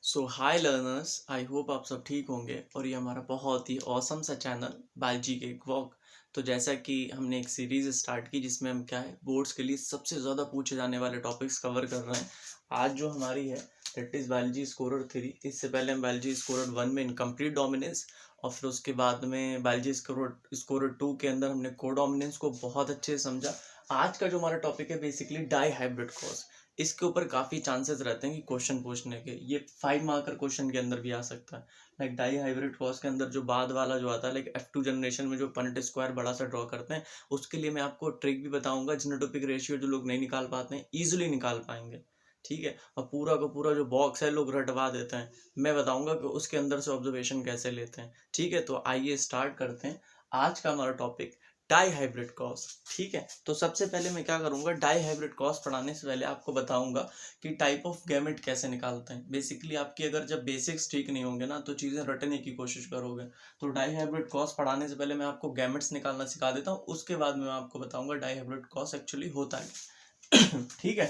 So hi learners, I hope आप सब ठीक होंगे। और ये हमारा बहुत ही ऑसम सा चैनल बायोलॉजी के वॉक। तो जैसा कि हमने एक सीरीज स्टार्ट की जिसमें हम क्या है बोर्ड्स के लिए सबसे ज़्यादा पूछे जाने वाले टॉपिक्स कवर कर रहे हैं। आज जो हमारी है दैट इज़ बायोलॉजी स्कोरर 3। इससे पहले हम बायोलॉजी स्कोरर 1 में इनकम्प्लीट डोमिनेंस और फिर उसके बाद में बायोलॉजी स्कोरर 2 के अंदर हमने को डोमिनेंस को बहुत अच्छे से समझा। आज का जो हमारा टॉपिक है बेसिकली डाई हाइब्रिड क्रॉस। इसके ऊपर काफ़ी चांसेस रहते हैं कि क्वेश्चन पूछने के। ये 5 मार्कर क्वेश्चन के अंदर भी आ सकता है। लाइक डाई हाइब्रिड क्रॉस के अंदर जो बाद वाला जो आता है लाइक F2 जनरेशन में जो पनेट स्क्वायर बड़ा सा ड्रॉ करते हैं, उसके लिए मैं आपको ट्रिक भी बताऊंगा। जीनोटाइपिक रेशियो जो लोग नहीं निकाल पाते हैं ईजिली निकाल पाएंगे, ठीक है। और पूरा का पूरा जो बॉक्स है लोग रटवा देते हैं, मैं बताऊंगा कि उसके अंदर से ऑब्जर्वेशन कैसे लेते हैं, ठीक है। तो आइए स्टार्ट करते हैं आज का हमारा टॉपिक डाई हाइब्रिड क्रॉस, ठीक है। तो सबसे पहले मैं क्या करूंगा, डाई हाइब्रिड क्रॉस पढ़ाने से पहले आपको बताऊंगा कि टाइप ऑफ गैमेट कैसे निकालते हैं। बेसिकली आपकी अगर जब बेसिक्स ठीक नहीं होंगे ना तो चीज़ें रटने की कोशिश करोगे। तो डाई हाइब्रिड क्रॉस पढ़ाने से पहले मैं आपको गैमेट्स निकालना सिखा देता हूँ, उसके बाद मैं आपको बताऊंगा डाई हाइब्रिड क्रॉस एक्चुअली होता है ठीक है।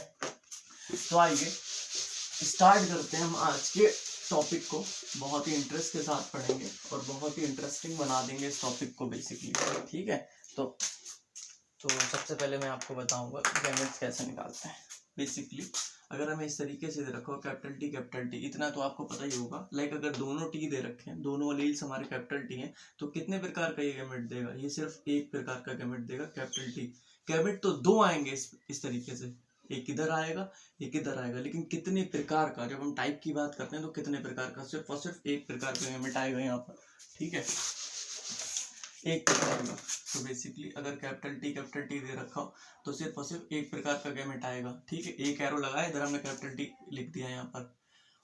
तो आइए स्टार्ट करते हैं हम आज के टॉपिक को। बहुत ही इंटरेस्ट के साथ पढ़ेंगे और बहुत ही इंटरेस्टिंग बना देंगे इस टॉपिक को बेसिकली, ठीक है। तो सबसे पहले मैं आपको बताऊंगा गैमेट्स कैसे निकालते हैं। बेसिकली अगर हमें इस तरीके से दे रखो कैपिटल टी, इतना तो आपको पता ही होगा। लाइक अगर दोनों टी दे रखे हैं, दोनों एलील्स हमारे कैपिटल टी हैं, तो कितने प्रकार का ये गैमेट देगा? ये सिर्फ एक प्रकार का गैमेट देगा, कैपिटल टी। गैमेट तो दो आएंगे इस तरीके से, एक इधर आएगा एक इधर आएगा, लेकिन कितने प्रकार का, जब हम टाइप की बात करते हैं तो कितने प्रकार का? सिर्फ और सिर्फ एक प्रकार का गैमेट आएगा यहाँ पर, ठीक है, एक प्रकार का। तो बेसिकली अगर कैपिटल टी दे रखा हो तो सिर्फ और सिर्फ एक प्रकार का गैमेट आएगा, ठीक है। एक एरो लगाया, इधर हमने कैपिटल टी लिख दिया यहाँ पर।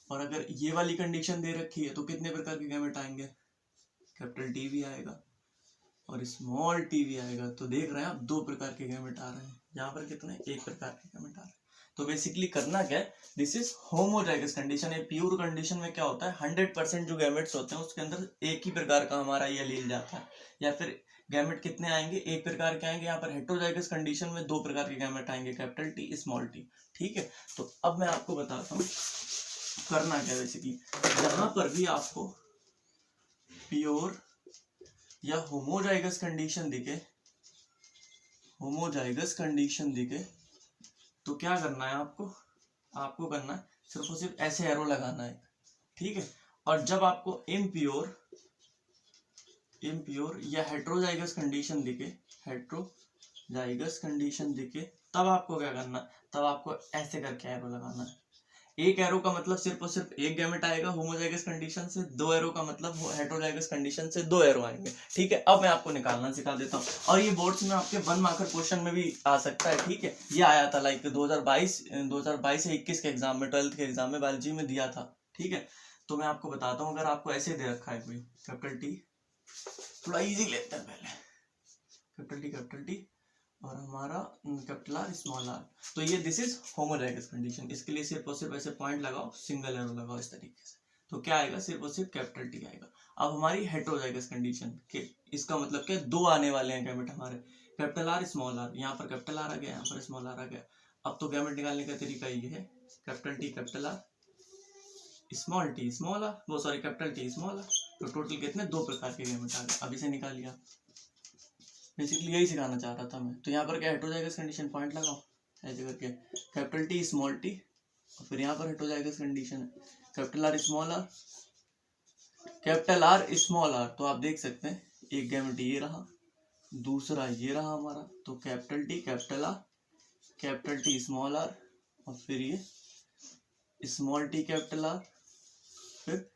और अगर ये वाली कंडीशन दे रखी है तो कितने प्रकार के गैमेट आएंगे? कैपिटल टी भी आएगा और स्मॉल टी भी आएगा। तो देख रहे हैं आप, दो प्रकार के गैमेट आ रहे हैं। यहाँ पर कितने? एक प्रकार के गैमेट आ रहे हैं। तो बेसिकली करना क्या है, दिस इज होमोजाइगस कंडीशन। है प्योर कंडीशन में क्या होता है, 100% जो गैमेट्स होते हैं उसके अंदर एक ही प्रकार का हमारा ये एलील जाता है। या फिर गैमेट कितने आएंगे? एक प्रकार के आएंगे। यहाँ पर हेटेरोजाइगस कंडीशन में दो प्रकार के गैमेट आएंगे, कैपिटल टी स्मॉल टी, ठीक है। तो अब मैं आपको बताता हूँ करना क्या। बेसिकली जहां पर भी आपको प्योर या होमोजाइगस कंडीशन दिखे, तो क्या करना है आपको करना है सिर्फ और सिर्फ ऐसे एरो लगाना है, ठीक है। और जब आपको इम्प्योर या हेटेरोजाइगस कंडीशन दिखे, तब आपको क्या करना है, तब आपको ऐसे करके एरो लगाना है। एक एरो का मतलब सिर्फ और सिर्फ एक गैमेट आएगा होमोजाइगस कंडीशन से, दो एरो का मतलब हेटेरोजाइगस कंडीशन से दो एरो आएंगे, ठीक है। अब मैं आपको निकालना सिखा देता हूँ। और ये बोर्ड्स में आपके 1 मार्कर क्वेश्चन में भी आ सकता है, ठीक है। ये आया था लाइक 2022 या 21 के एग्जाम में, 12th के एग्जाम में बायोलॉजी में दिया था, ठीक है। तो मैं आपको बताता हूँ, अगर आपको ऐसे दे रखा है कोई कैपिटल टी, थोड़ा इजी लेते हैं पहले, कैपिटल टी और हमारा कैपिटल आर स्मॉल आर। तो ये दिस इज होमोजाइगस कंडीशन। इसके लिए सिर्फ और सिर्फ ऐसे पॉइंट लगाओ, सिंगल एरो लगाओ इस तरीके से, तो क्या आएगा? सिर्फ और सिर्फ कैपिटल टी आएगा। अब हमारी हेटेरोजाइगस कंडीशन के, इसका मतलब क्या, दो आने वाले हैं गैमेट हमारे, कैपिटल आर स्मॉल आर। यहाँ पर कैपिटल आर आ गया, यहाँ पर स्मॉल आर आ गया। अब तो गैमेट निकालने का तरीका ये है, capital T capital R, small T small R, वो sorry capital T small R. तो टोटल कितने? दो प्रकार के गैमेट आ गए। अब इसे निकालिए। बेसिकली यही सिखाना चाह रहा था मैं। तो यहाँ पर क्या हेटेरोजाइगस कंडीशन, पॉइंट लगाओ ऐसे करके, कैपिटल टी स्मॉल टी, और फिर यहाँ पर हेटेरोजाइगस कंडीशन है capital R small R, capital R small R. तो आप देख सकते हैं एक गैमेट ये रहा, दूसरा ये रहा हमारा। तो capital T capital R, capital T small R, और फिर ये स्मॉल टी कैपिटल आर, फिर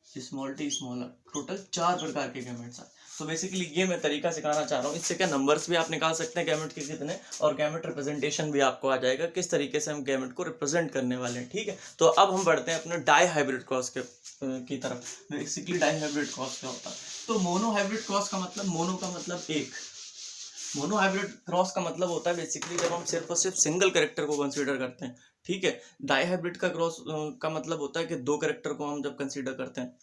small T small R. Total 4 प्रकार के गैमेट्स आए। तो बेसिकली ये मैं तरीका सिखाना चाह रहा हूँ। इससे क्या नंबर्स भी आप निकाल सकते हैं गैमेट के कितने, और गैमेट रिप्रेजेंटेशन भी आपको आ जाएगा किस तरीके से हम गैमेट को रिप्रेजेंट करने वाले हैं, ठीक है। तो अब हम बढ़ते हैं अपने डाई हाइब्रिड क्रॉस की तरफ। बेसिकली डाई हाइब्रिड क्रॉस क्या होता है? तो मोनो हाइब्रिड क्रॉस का मतलब, मोनो का मतलब एक, मोनो हाइब्रिड क्रॉस का मतलब होता है बेसिकली जब हम सिर्फ और सिर्फ सिंगल कैरेक्टर को कंसीडर करते हैं, ठीक है। डाई हाइब्रिड का क्रॉस का मतलब होता है कि दो कैरेक्टर को हम जब कंसीडर करते हैं,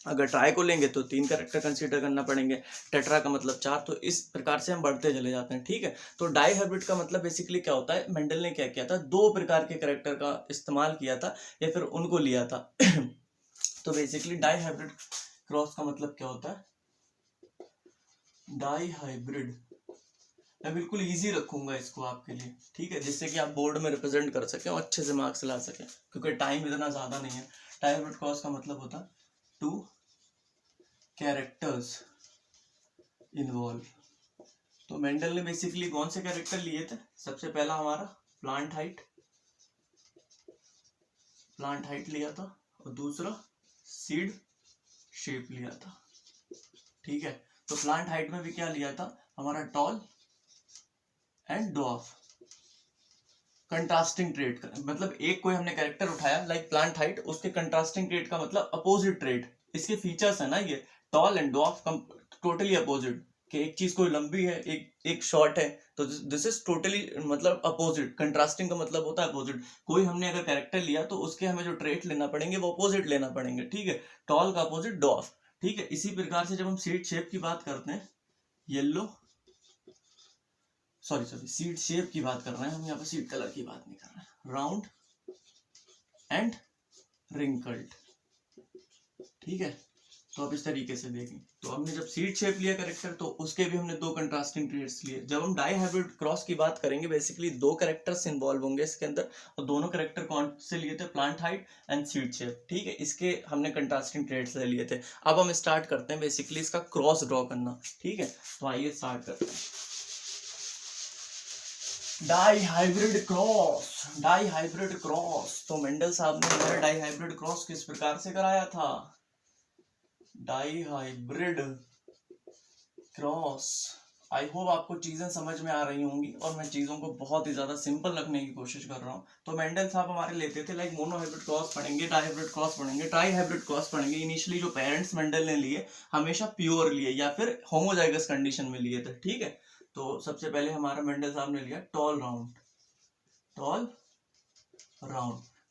अगर ट्राई को लेंगे तो 3 कैरेक्टर कंसीडर करना पड़ेंगे, टेट्रा का मतलब 4। तो इस प्रकार से हम बढ़ते चले जाते हैं, ठीक है। तो डाई हाइब्रिड का मतलब बेसिकली क्या होता है, मेंडल ने क्या किया था, दो प्रकार के कैरेक्टर का इस्तेमाल किया था या फिर उनको लिया था तो बेसिकली डाई हाइब्रिड क्रॉस का मतलब क्या होता है? डाई हाइब्रिड, मैं बिल्कुल इजी रखूंगा इसको आपके लिए, ठीक है, जिससे कि आप बोर्ड में रिप्रेजेंट कर सकें और अच्छे से मार्क्स ला सकें, क्योंकि टाइम इतना ज्यादा नहीं है। डाई हाइब्रिड क्रॉस का मतलब होता है टू कैरेक्टर्स इन्वॉल्व। तो मेंडल ने बेसिकली कौन से कैरेक्टर लिए थे? सबसे पहला हमारा प्लांट हाइट लिया था, और दूसरा सीड शेप लिया था, ठीक है। तो प्लांट हाइट में भी क्या लिया था? हमारा tall and dwarf. Contrasting trait का मतलब एक कोई हमने कैरेक्टर उठाया लाइक प्लांट हाइट, उसके कंट्रास्टिंग ट्रेट का मतलब अपोजिट ट्रेट। इसके फीचर्स है ना ये tall and dwarf totally opposite, कि एक चीज कोई लंबी है, एक शॉर्ट है, तो दिस इज टोटली मतलब अपोजिट। कंट्रास्टिंग का मतलब होता है अपोजिट। कोई हमने अगर कैरेक्टर लिया तो उसके हमें जो ट्रेट लेना पड़ेंगे वो अपोजिट लेना पड़ेंगे, ठीक है। टॉल का अपोजिट ड्वार्फ, ठीक है। इसी प्रकार से जब हम सीड शेप की बात करते हैं, येलो सीड शेप की बात कर रहे हैं हम, यहाँ पे सीड कलर की बात नहीं कर रहे हैं, राउंड एंड रिंकल्ड, ठीक है। तो आप इस तरीके से देखें, तो हमने जब सीड शेप लिया कैरेक्टर तो उसके भी हमने दो कंट्रास्टिंग ट्रेट्स लिए। जब हम डाई हाइब्रिड क्रॉस की बात करेंगे बेसिकली दो कैरेक्टर्स इन्वॉल्व होंगे इसके अंदर, और दोनों कैरेक्टर कौन से लिए थे? Plant height and seed shape, ठीक है। इसके हमने कंट्रास्टिंग ट्रेट्स ले लिए थे। अब हम स्टार्ट करते हैं बेसिकली इसका क्रॉस ड्रॉ करना, ठीक है। तो आइए स्टार्ट करते हैं। डाई हाइब्रिड क्रॉस, तो मेंडल साहब ने हमारा डाई हाइब्रिड क्रॉस किस प्रकार से कराया था? Dihybrid cross, I hope आपको चीजें समझ में आ रही होंगी, और मैं चीजों को बहुत ही ज्यादा सिंपल रखने की कोशिश कर रहा हूँ। तो मेंडल साहब हमारे लेते थे लाइक मोनो हाइब्रिड क्रॉस पढ़ेंगे, डाई हाइब्रिड क्रॉस पढ़ेंगे, ट्राई हाइब्रिड क्रॉस पढ़ेंगे। इनिशियली जो पेरेंट्स मेंडल ने लिए हमेशा प्योर लिए या फिर होमोजाइगस कंडीशन में लिए थे, ठीक है। तो सबसे पहले हमारा मेंडल साहब ने लिया टॉल राउंड।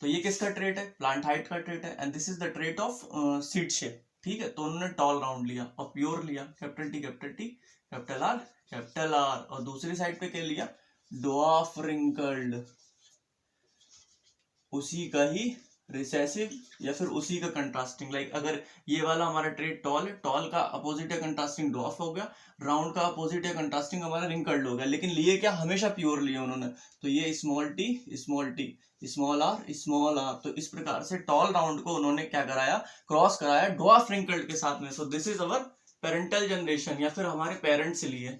तो ये किसका ट्रेट है? प्लांट हाइट का ट्रेट है, and this is the trait of seed shape, ठीक है। तो उन्होंने टॉल राउंड लिया और प्योर लिया, कैपिटल टी कैपिटल आर, और दूसरी साइड पे क्या लिया? ड्वार्फ रिंकल्ड, उसी का ही रिसेसिव या फिर उसी का कंट्रास्टिंग। लाइक अगर ये वाला हमारा ट्रेट टॉल है, टॉल का अपोजिट या कंट्रास्टिंग ड्वार्फ हो गया, राउंड का अपोजिट या कंट्रास्टिंग हमारा रिंकल्ड हो गया। लेकिन लिए क्या? हमेशा प्योर लिए उन्होंने। तो ये स्मॉल आर, तो इस प्रकार से टॉल राउंड को उन्होंने क्या कराया? क्रॉस कराया ड्वार्फ रिंकल्ड के साथ में। So this is our parental generation, या फिर हमारे पेरेंट्स लिए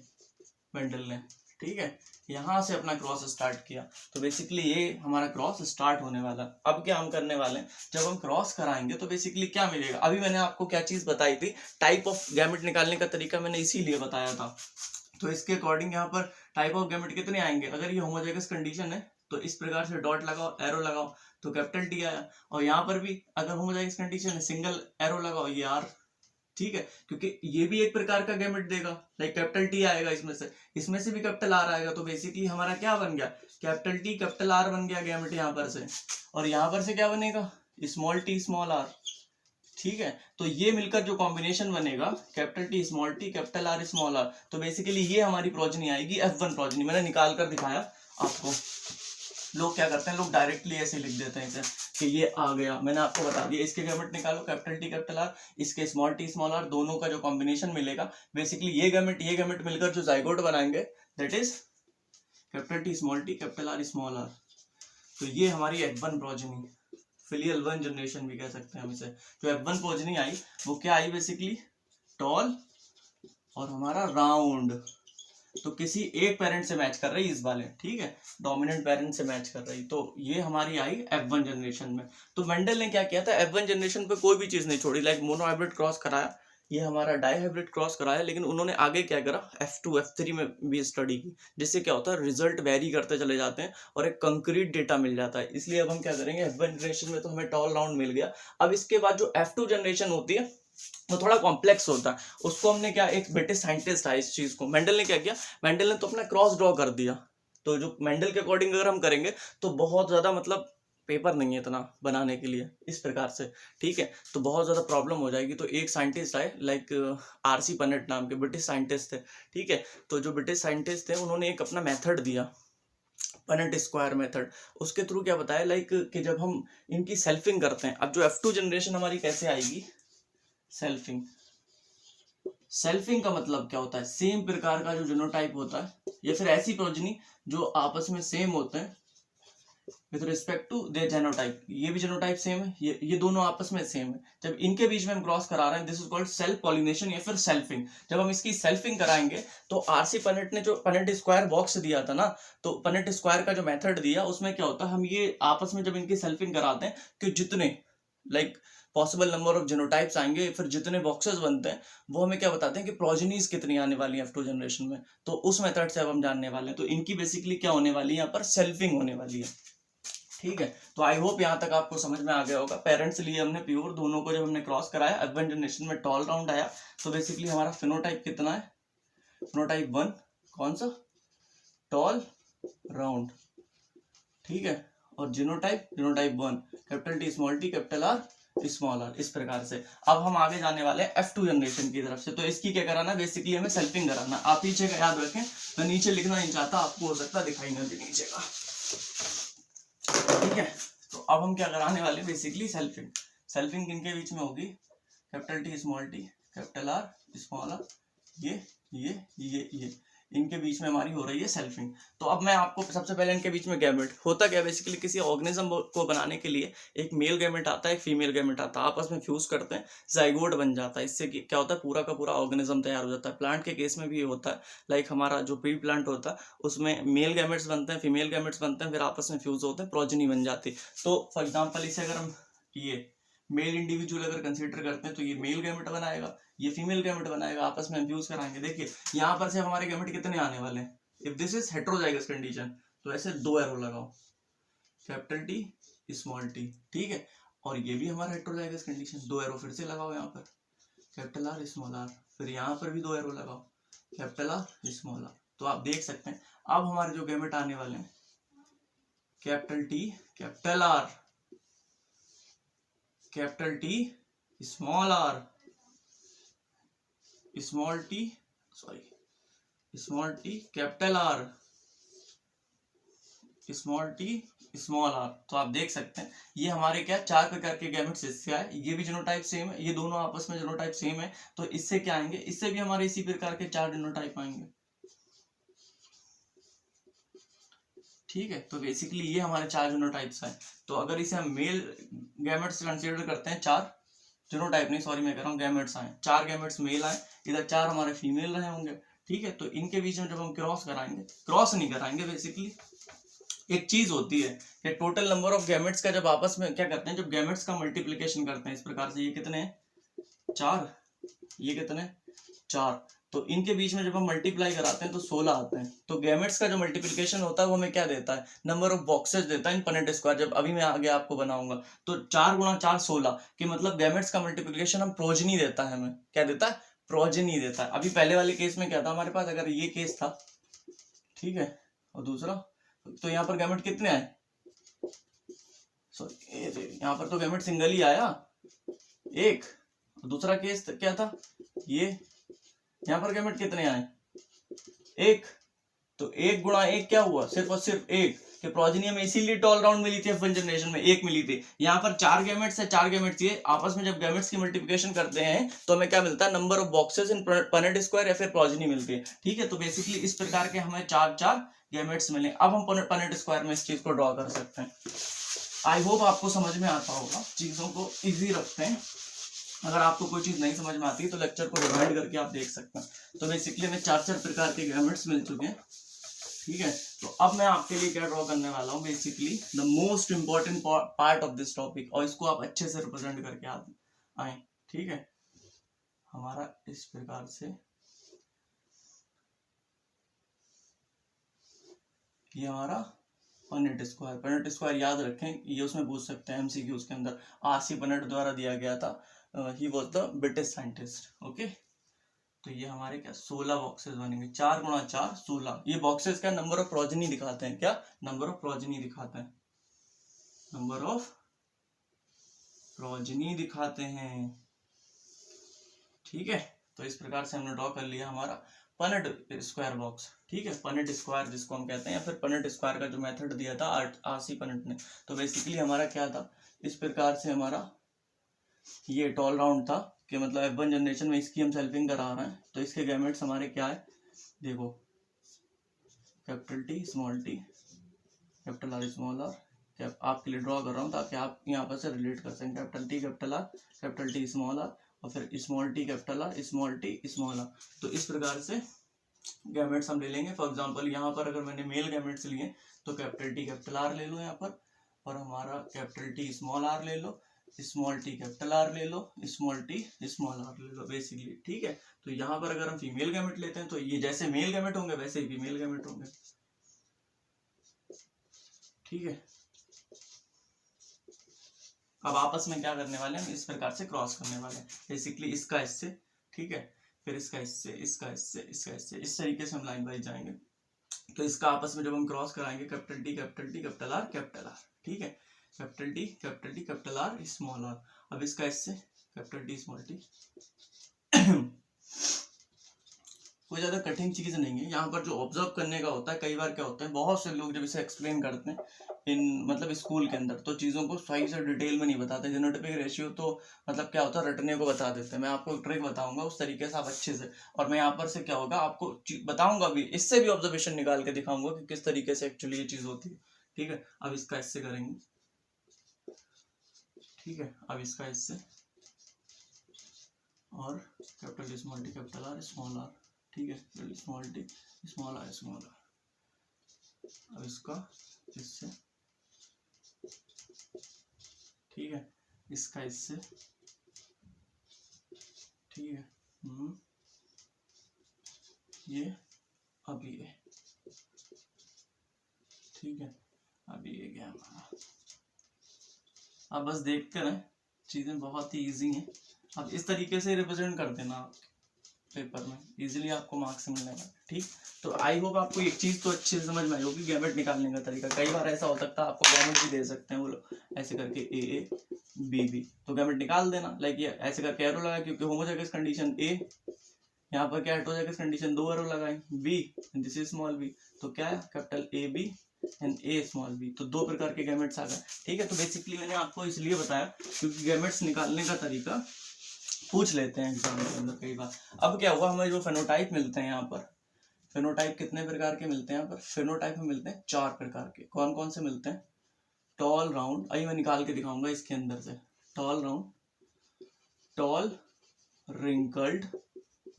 मेंडल ने, ठीक है। यहां से अपना क्रॉस स्टार्ट किया। तो बेसिकली ये हमारा क्रॉस स्टार्ट होने वाला। अब क्या हम करने वाले हैं? जब हम क्रॉस कराएंगे तो बेसिकली क्या मिलेगा? अभी मैंने आपको क्या चीज बताई थी? टाइप ऑफ गैमेट निकालने का तरीका मैंने इसीलिए बताया था। तो इसके अकॉर्डिंग यहाँ पर टाइप ऑफ गैमेट कितने आएंगे? अगर ये होमोजाइगस कंडीशन है तो इस प्रकार से डॉट लगाओ, एरो लगाओ, तो कैपिटल टी आया। और यहाँ पर भी अगर होमोजाइगस कंडीशन है, सिंगल एरो लगाओ, ये आर, ठीक है। क्योंकि ये भी एक प्रकार का गैमेट देगा, लाइक कैपिटल टी आएगा, इसमें से भी कैपिटल आर आएगा। तो बेसिकली हमारा क्या बन गया? कैपिटल टी कैपिटल आर बन गया गैमेट यहाँ पर से। और यहाँ पर से क्या बनेगा? स्मॉल टी स्मॉल आर, ठीक है। तो ये मिलकर जो कॉम्बिनेशन बनेगा capital T capital R small R, तो बेसिकली ये हमारी प्रोजनी आएगी F1 प्रोजनी। मैंने निकाल कर दिखाया आपको। लोग क्या करते हैं? लोग डायरेक्टली ऐसे लिख देते हैं इसे कि ये आ गया। मैंने आपको बता दिया इसके गैमेट निकालो, कैपिटल टी कैपिटल आर, इसके स्मॉल टी स्मॉल आर, दोनों का जो कॉम्बिनेशन मिलेगा बेसिकली ये गैमेट मिलकर जो जाइगोट बनाएंगे that is capital T capital R small R. तो ये हमारी F1 प्रोजनी, फिलियल 1 जनरेशन भी कह सकते हैं हम इसे। जो F1 प्रोजनी आई वो क्या आई? बेसिकली टॉल और हमारा राउंड। तो किसी एक पेरेंट से मैच कर रही इस वाले, ठीक है, डोमिनेंट पेरेंट से मैच कर रही। तो ये हमारी आई F1 जनरेशन में। तो मेंडल ने क्या किया था? F1 जनरेशन पे कोई भी चीज नहीं छोड़ी। लाइक मोनो हाइब्रिड क्रॉस कराया, ये हमारा डाई हाइब्रिड क्रॉस कराया, लेकिन उन्होंने आगे क्या करा? F2 F3 में भी स्टडी की, जिससे क्या होता है? रिजल्ट वेरी करते चले जाते हैं और एक कंक्रीट डेटा मिल जाता है। इसलिए अब हम क्या करेंगे? F1 जनरेशन में तो हमें टॉल राउंड मिल गया। अब इसके बाद जो F2 जनरेशन होती है वो थोड़ा कॉम्प्लेक्स होता है। उसको हमने क्या, एक ब्रिटिश साइंटिस्ट है इस चीज को, मेंडल ने क्या किया? मेंडल ने तो अपना क्रॉस ड्रॉ कर दिया। तो जो मेंडल के अकॉर्डिंग अगर हम करेंगे तो बहुत ज्यादा मतलब पेपर नहीं है इतना बनाने के लिए इस प्रकार से, ठीक है। तो बहुत ज्यादा प्रॉब्लम हो जाएगी। तो एक साइंटिस्ट आए लाइक RC पनेट नाम के ब्रिटिश साइंटिस्ट थे, ठीक है। तो जो ब्रिटिश साइंटिस्ट थे उन्होंने एक अपना मेथड दिया पनेट स्क्वायर मेथड, उसके थ्रू क्या बताया लाइक कि जब हम इनकी सेल्फिंग करते हैं, अब जो F2 जनरेशन हमारी कैसे आएगी, सेल्फिंग। सेल्फिंग का मतलब क्या होता है, सेम प्रकार का जो जीनोटाइप होता है या फिर ऐसी प्रोजनी जो आपस में सेम होते हैं with respect to their genotype, ये भी जीनोटाइप सेम है, ये दोनों आपस में सेम है, जब इनके बीच में हम क्रॉस करा रहे हैं, this is called self pollination या फिर सेल्फिंग। जब हम इसकी सेल्फिंग कराएंगे तो आरसी पनेट ने जो पनेट स्क्वायर बॉक्स दिया था ना, तो पनेट स्क्वायर का जो मेथड दिया उसमें क्या होता है, हम ये आपस में जब इनकी सेल्फिंग कराते हैं कि जितने like possible number of genotypes आएंगे, फिर जितने बॉक्सेस बनते हैं वो हमें क्या बताते हैं कि प्रोजेनीज कितनी आने वाली है F2 जनरेशन में, तो उस मेथड से अब हम जानने वाले हैं। तो इनकी बेसिकली क्या होने वाली है, यहाँ पर सेल्फिंग होने वाली है, ठीक है। तो आई होप यहाँ तक आपको समझ में आ गया होगा। पेरेंट्स लिए हमने प्योर, दोनों को जब हमने क्रॉस कराया F1 जनरेशन में टॉल राउंड आया, तो बेसिकली हमारा फिनोटाइप कितना है, फिनोटाइप 1, कौन सा, टॉल राउंड, ठीक है। और genotype 1, capital T small t capital R small r, इस प्रकार से। अब हम आगे जाने वाले हैं F2 जनरेशन की तरफ से। तो इसकी क्या कराना, बेसिकली हमें सेल्फिंग कराना। आप नीचे का याद रखें, मैं नीचे लिखना नहीं चाहता, आपको हो सकता दिखाई ना दे नीचे का, ठीक है। तो अब हम क्या कराने वाले, बेसिकली सेल्फिंग। सेल्फिंग किनके बीच में होगी, capital T small t capital R small r, ये इनके बीच में हमारी हो रही है सेल्फिंग। तो अब मैं आपको सबसे पहले इनके बीच में गैमेट होता क्या, बेसिकली किसी ऑर्गेनिज्म को बनाने के लिए एक मेल गैमेट आता है, एक फीमेल गैमेट आता है, आपस में फ्यूज करते हैं, जाइगोट बन जाता है। इससे क्या होता है, पूरा का पूरा ऑर्गेनिज्म तैयार हो जाता है। प्लांट के केस में भी ये होता है, लाइक हमारा जो प्री प्लांट होता है उसमें मेल गैमेट्स बनते हैं, फीमेल गैमेट्स बनते हैं, फिर आपस में फ्यूज होते हैं, प्रोजेनी बन जाती है। तो फॉर एग्जाम्पल इसे अगर हम ये मेल इंडिविजुअल अगर कंसीडर करते हैं तो ये मेल गैमेट बनाएगा, ये फीमेल गैमेट बनाएगा, आपस में फ्यूज कराएंगे। देखिए यहाँ पर से हमारे गैमेट कितने आने वाले हैं, if this is heterozygous condition तो ऐसे 2 एरो लगाओ, कैपिटल T स्मॉल t, ठीक है। और ये भी हमारा हेटेरोजाइगस कंडीशन, 2 एरो फिर से लगाओ यहाँ पर, कैपिटल R स्मॉल r, फिर यहाँ पर भी 2 एरो लगाओ, कैपिटल R स्मॉल r। तो आप देख सकते हैं अब हमारे जो गैमेट आने वाले हैं, capital T capital R capital T small r small t, sorry small t capital R small t small r। तो आप देख सकते हैं ये हमारे क्या 4 प्रकार के गैमेट्स इससे आए, ये भी जीनोटाइप सेम है, ये दोनों आपस में जीनोटाइप सेम है, तो इससे क्या आएंगे, इससे भी हमारे इसी प्रकार के 4 जीनोटाइप आएंगे, ठीक है। तो बेसिकली ये हमारे 4 जीनोटाइप्स हैं। तो अगर इसे हम मेल गैमेट्स कंसीडर करते हैं, 4 जीनोटाइप नहीं, सॉरी मैं कह रहा हूँ गैमेट्स आए, 4 गैमेट्स मेल आए, इधर 4 हमारे फीमेल रहे होंगे, ठीक है। तो इनके बीच में जब हम क्रॉस कराएंगे, क्रॉस नहीं कराएंगे, बेसिकली एक चीज होती है कि टोटल नंबर ऑफ गैमेट्स का जब आपस में क्या करते हैं, जब गैमेट्स का मल्टीप्लिकेशन करते हैं इस प्रकार से, ये कितने हैं 4, ये कितने 4, तो इनके बीच में जब हम मल्टीप्लाई कराते हैं तो 16 आते हैं। तो गैमेट्स का जो मल्टीप्लिकेशन होता है वो हमें क्या देता है, नंबर ऑफ बॉक्सेस देता है इन पनेट स्क्वायर। जब अभी मैं आगे आपको बनाऊंगा तो 4 गुणा 4 16 कि मतलब गैमेट्स का मल्टीप्लिकेशन हम प्रोजेनी देता है, हमें क्या देता है, प्रोजेनी देता है। अभी पहले वाले केस में क्या था हमारे पास, अगर ये केस था, ठीक है, और दूसरा, तो यहाँ पर गैमेट कितने आए, सॉरी यहाँ पर तो गैमेट सिंगल ही आया एक, दूसरा केस क्या था, ये यहाँ पर गैमेट कितने आए, एक, तो 1 गुणा 1 क्या हुआ, सिर्फ और सिर्फ 1, कि प्रोजेनी हमें इसीलिए टॉल राउंड मिली थी F1 जनरेशन में, 1 मिली थी। यहाँ पर 4 गैमेट्स है, 4 गैमेट्स ये आपस में जब गैमेट्स की मल्टीप्लिकेशन करते हैं तो हमें क्या मिलता है, number of boxes in Punnett square या फिर प्रोजेनी मिलती है, ठीक है। तो बेसिकली इस प्रकार के हमें 4 गैमेट्स मिले। अब हम पनेट स्क्वायर में इस चीज को ड्रॉ कर सकते हैं। आई होप आपको समझ में आता होगा, चीजों को इजी रखते हैं। अगर आपको कोई चीज नहीं समझ में आती है तो लेक्चर को रिवाइंड करके आप देख सकते हैं। तो बेसिकली हमें 4 प्रकार के गैमेट्स मिल चुके हैं, ठीक है। तो अब मैं आपके लिए क्या ड्रॉ करने वाला हूँ, basically the most important part of this topic, और इसको आप अच्छे से रिप्रेजेंट करके आए, ठीक है। हमारा इस प्रकार से ये हमारा पनेट स्क्वायर याद रखें, ये उसमें पूछ सकते हैं एमसीक्यू, उसके अंदर आरसी पनेट द्वारा दिया गया था, he was the British scientist, okay. तो ये हमारे क्या 16 बॉक्सेस बनेंगे, 4 गुणा 4 16। ये बॉक्सेस का नंबर ऑफ प्रोजेनी दिखाते हैं, क्या नंबर ऑफ प्रोजेनी दिखाते हैं, नंबर ऑफ प्रोजेनी दिखाते हैं, ठीक है। तो इस प्रकार से हमने ड्रॉ कर लिया हमारा पनेट स्क्वायर बॉक्स, ठीक है, पनेट स्क्वायर जिसको हम कहते हैं, या फिर पनेट स्क्वायर का जो मेथड दिया था आरसी पनेट ने। तो बेसिकली हमारा क्या था, इस प्रकार से हमारा ये टॉल राउंड था कि मतलब F1 जनरेशन में इसकी हम सेल्फिंग करा रहे हैं। तो इसके गैमेट्स हमारे क्या है, देखो capital T small T capital R small R, आपके लिए ड्रॉ कर रहा हूँ ताकि आप यहाँ पर से रिलेट कर सकें। कैपिटल टी स्मॉल आर, और फिर small T capital R, small T small R. तो इस प्रकार से गैमेट्स हम ले लेंगे। फॉर एग्जांपल यहाँ पर अगर मैंने मेल गैमेट्स लिए तो कैपिटल टी कैपिटल आर ले लो यहाँ पर, और हमारा कैपिटल टी स्मॉल आर ले लो, स्मॉल टी कैपिटल आर ले लो, स्मॉल टी स्मॉल आर ले लो बेसिकली, ठीक है। तो यहाँ पर अगर हम फीमेल गैमेट लेते हैं तो ये जैसे मेल गैमेट होंगे वैसे ही फीमेल गैमेट होंगे, ठीक है। अब आपस में क्या करने वाले हैं, हम इस प्रकार से क्रॉस करने वाले हैं बेसिकली, इसका इससे, ठीक है, फिर इसका इससे, इसका इससे, इसका इससे, इस तरीके से हम लाइन वाइज जाएंगे। तो इसका आपस में जब हम क्रॉस कराएंगे कैपिटल टी कैपिटल आर, ठीक है, capital T capital R small R. अब इसका इससे कैपिटल टी स्मॉल टी कोई ज्यादा कठिन चीज नहीं है। यहाँ पर जो ऑब्जर्व करने का होता है, कई बार क्या होता है, बहुत से लोग जब इसे एक्सप्लेन करते हैं इन मतलब स्कूल के अंदर, तो चीज़ों को सही से डिटेल में नहीं बताते। जेनोटिपिक रेशियो तो मतलब क्या होता है, रटने को बता देते हैं। मैं आपको एक ट्रिक बताऊंगा, उस तरीके से आप अच्छे से, और मैं यहाँ पर से क्या होगा आपको बताऊंगा भी, इससे भी ऑब्जर्वेशन निकाल के दिखाऊंगा कि किस तरीके से एक्चुअली ये चीज़ होती है, ठीक है। अब इसका इससे करेंगे, ठीक है, अब इसका इससे, और capital small T capital R small R, ठीक है, small T small R small R. अब इसका इससे, ठीक है, इसका इससे, ठीक है, ये, अब ये, ठीक है, अब ये गया हमारा। अब बस देखते रहे, चीजें बहुत ही इजी हैं। अब इस तरीके से रिप्रेजेंट कर देना आप पेपर में, इजीली आपको मार्क्स मिलने का, ठीक। तो आई होप आपको एक चीज तो अच्छे से समझ में आई होगी, गैमेट निकालने का तरीका। कई बार ऐसा हो सकता है आपको गैमेट भी दे सकते हैं वो लोग, ऐसे करके ए बी बी, तो गैमेट निकाल देना। लाइक ये ऐसे करके एरो लगा, क्योंकि होमोजाइगस कंडीशन ए, यहाँ पर क्या हेटेरोजाइगस कंडीशन, 2 एरो लगाए, B this is small B, तो क्या है capital A B and A small B, तो 2 प्रकार के गैमेट्स आ गए, ठीक है। तो बेसिकली मैंने आपको इसलिए बताया क्योंकि गैमेट्स निकालने का तरीका पूछ लेते हैं एग्जाम के अंदर कई बार। अब क्या हुआ, हमें जो फेनोटाइप मिलते हैं यहाँ पर, फेनोटाइप कितने प्रकार के मिलते हैं यहाँ पर, फेनोटाइप में मिलते हैं 4 प्रकार के। कौन कौन से मिलते हैं, टॉल राउंड, अभी मैं निकाल के दिखाऊंगा इसके अंदर से, टॉल राउंड, टॉल रिंकल्ड,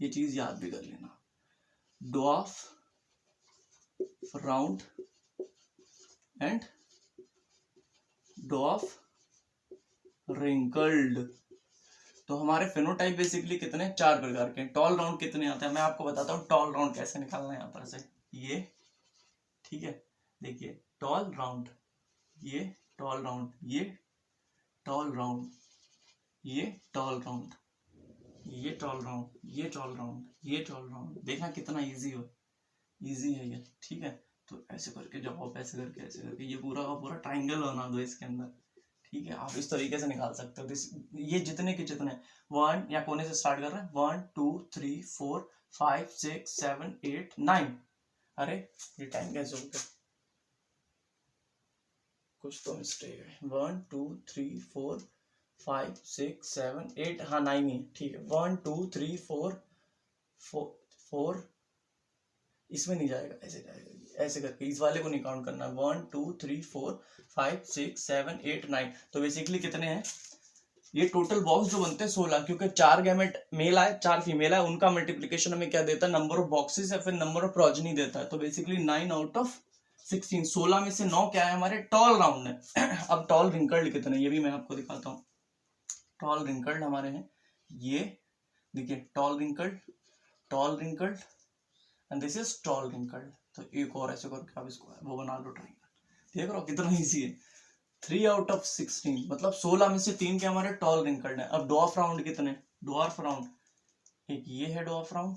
ये चीज याद भी कर लेना, dwarf, round and dwarf wrinkled. तो हमारे फेनोटाइप बेसिकली कितने, 4 प्रकार के। टॉल राउंड कितने आते हैं मैं आपको बताता हूँ, टॉल राउंड कैसे निकालना है यहाँ पर से, ये, ठीक है, देखिए टॉल राउंड, ये टॉल राउंड, ये टॉल राउंड, ये टॉल राउंड, ये टॉल राउंड, ये टॉल राउंड, ये टॉल राउंड। देखना कितना इजी है ये, ठीक है। तो ऐसे करके जब आप ऐसे करके ये पूरा का पूरा ट्राइंगल बना दो इसके अंदर, ठीक है। आप इस तरीके से निकाल सकते हो। ये जितने के जितने 1 या कोने से स्टार्ट कर रहे हैं, 1 2 3 4 5 6 7 8 9, अरे ये टाइम कैसे हो गया, कुछ तो मिस्टेक है। 1 2 3 4 5 6 7 8, हाँ 9 ही, ठीक है। 1 2 3 4 4, इसमें नहीं जाएगा, ऐसे जाएगा, ऐसे करके इस वाले को नहीं काउंट करना। 1 2 3 4 5 6 7 8 9, तो बेसिकली कितने हैं ये टोटल बॉक्स जो बनते हैं 16, क्योंकि 4 गैमेट मेल आए 4 फीमेल है, उनका मल्टीप्लिकेशन हमें क्या देता है, नंबर ऑफ बॉक्सेस या फिर नंबर ऑफ प्रोजेनी देता है। तो बेसिकली 9 आउट ऑफ 16, 16 में से 9 क्या है हमारे टॉल राउंड है। अब टॉल रिंकल्ड कितने, ये भी मैं आपको दिखाता हूँ। टॉल रिंकल्ड हमारे हैं ये, देखिए tall wrinkled and this is tall wrinkled. तो एक और ऐसे करके आप इसको वो बना लो ट्राइंगल, देख रहे हो कितना इजी है। 3 आउट ऑफ 16, मतलब 16 में से 3 के हमारे टॉल रिंकल्ड है। अब डॉर्फ राउंड कितने, डॉर्फ राउंड, एक ये है डॉर्फ राउंड,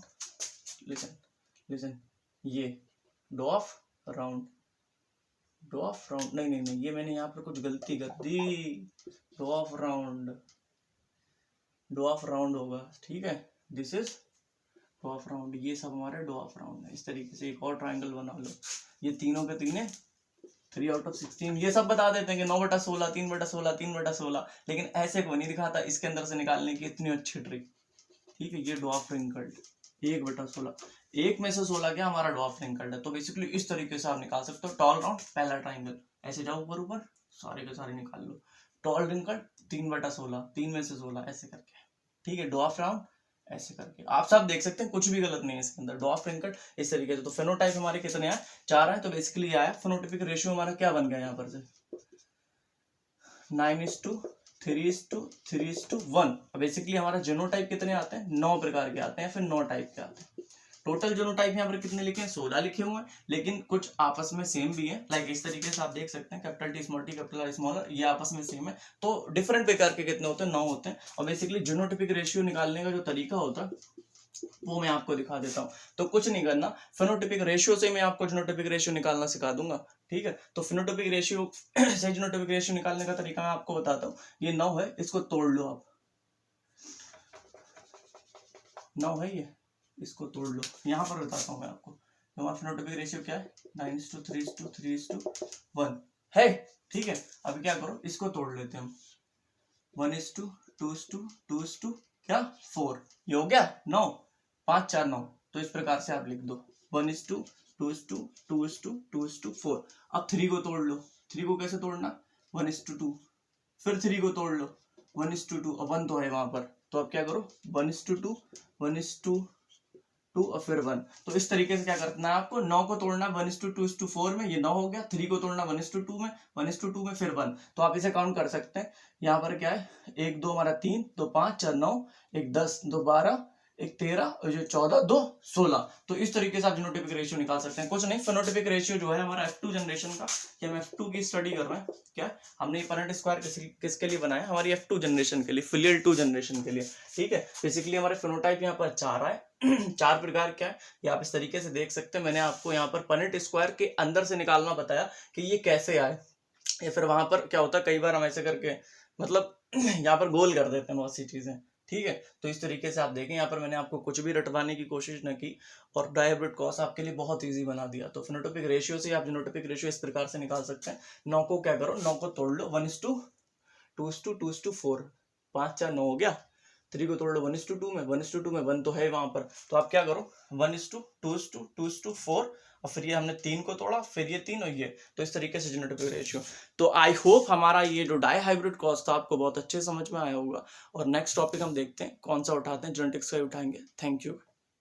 लिसन ये डॉर्फ राउंड, नहीं ये मैंने यहाँ पर कुछ गलती कर दी, डॉर्फ राउंड होगा, ठीक है। दिस इज डॉफ राउंड, ये सब हमारे डॉफ राउंड है। इस तरीके से एक और ट्राइंगल बना लो, ये तीनों के तीनों 3 आउट ऑफ 16। ये सब बता देते हैं कि 9/16, 3/16, 3/16, लेकिन ऐसे को नहीं दिखाता इसके अंदर से निकालने की इतनी अच्छी ट्रिक। ठीक है, ये डॉफ रिंकल्ड 1/16, 1 में से 16 क्या हमारा डॉफ रिंकल्ड है। तो बेसिकली इस तरीके से आप निकाल सकते हो टॉल राउंड पहला ट्राइंगल। ऐसे जाओ ऊपर ऊपर, सारे के सारे निकाल लो। टॉल रिंकल्ड 3/16, 3 में से 16 ऐसे करके। ठीक है, डॉफ राउंड ऐसे करके आप सब देख सकते हैं, कुछ भी गलत नहीं है इसके अंदर। डॉफ रिंकल्ड इस तरीके से। तो फेनोटाइप हमारे कितने आए, 4 आए। तो बेसिकली आया फेनोटाइपिक रेशियो हमारा क्या बन गया यहाँ पर से 9:3:1। बेसिकली हमारा जीनोटाइप कितने आते हैं, 9 प्रकार के आते हैं, फिर 9 टाइप के आते हैं। टोटल जीनोटाइप यहाँ पर कितने लिखे हैं, 16 लिखे हुए हैं, लेकिन कुछ आपस में सेम भी है। लाइक इस तरीके से आप देख सकते हैं, capital T small T capital are smaller, ये आपस में सेम है। तो डिफरेंट प्रकार के कितने होते हैं, 9 होते हैं। और बेसिकली जीनोटाइपिक रेशियो निकालने का जो तरीका होता है वो मैं आपको दिखा देता हूँ। तो कुछ नहीं करना, फेनोटाइपिक रेशियो से मैं आपको जीनोटाइपिक रेशियो निकालना सिखा दूंगा। ठीक है, तो फेनोटाइपिक रेशियो से जीनोटाइपिक रेशियो निकालने का तरीका मैं आपको बताता हूँ। ये 9 है, इसको तोड़ लो आप। 9 है ये, इसको तोड़ लो। यहाँ पर बताता हूँ मैं आपको, हमारा फेनोटाइपिक रेशियो क्या है 9:3:3:1 है। ठीक है, अब क्या करो, इसको तोड़ लेते हैं हम। 1:2:2:2 क्या 4, ये हो गया 9, 5 4 9। तो इस प्रकार से आप लिख दो 1:2:2:2:4। अब 3 को तोड़ लो। 3 को कैसे तोड़ना, 1:2, फिर 3 को तोड़ लो 1:2। अब 1 तो है वहां पर, तो अब क्या करो 1:2, 1:2 और फिर 1। तो इस तरीके से क्या करना है आपको, 9 को तोड़ना 1:2:4 में, ये 9 हो गया। 3 को तोड़ना 1:2 में, 1:2 में फिर 1। तो आप इसे काउंट कर सकते हैं। यहाँ पर क्या है, 1 2 हमारा 3, 2 5 4 9, 1 10, 2 12, 1 13 और ये 14, 2 16। तो इस तरीके से आप जीनोटाइपिक रेशियो निकाल सकते हैं। कुछ नहीं, फेनोटाइपिक रेशियो जो है हमारा F2 जनरेशन का, कि हम F2 की स्टडी कर रहे हैं। क्या हमने ये पनेट स्क्वायर किसके लिए बनाया, हमारी F2 जनरेशन के लिए, फिलियल 2 जनरेशन के लिए। ठीक है, बेसिकली हमारे फेनोटाइप यहाँ पर 4 आए। 4 प्रकार क्या है, ये आप इस तरीके से देख सकते हैं। मैंने आपको यहाँ पर पनेट स्क्वायर के अंदर से निकालना बताया कि ये कैसे आए, या फिर वहां पर क्या होता है, कई बार हम ऐसे करके मतलब यहाँ पर गोल कर देते हैं बहुत सी चीजें। ठीक है, तो इस तरीके से आप देखें, यहाँ पर मैंने आपको कुछ भी रटवाने की कोशिश न की और डायहाइब्रिड क्रॉस आपके लिए बहुत इजी बना दिया। तो फेनोटाइपिक रेशियो से आप जीनोटाइपिक रेशियो इस प्रकार से निकाल सकते हैं। 9 को क्या करो, 9 को तोड़ लो 1:2:2:4, 5 4 9 हो गया। 3 को तोड़ लो 1:2 में, 1:2 में 1 तो है वहां पर। तो आप क्या करो 1:2:2:4 और फिर ये हमने 3 को तोड़ा, फिर ये 3 और ये। तो इस तरीके से जीनोटाइपिक रेशियो। तो आई होप हमारा ये जो डायहाइब्रिड क्रॉस था आपको बहुत अच्छे समझ में आया होगा। और नेक्स्ट टॉपिक हम देखते हैं कौन सा उठाते हैं, जेनेटिक्स का ही उठाएंगे। Thank you.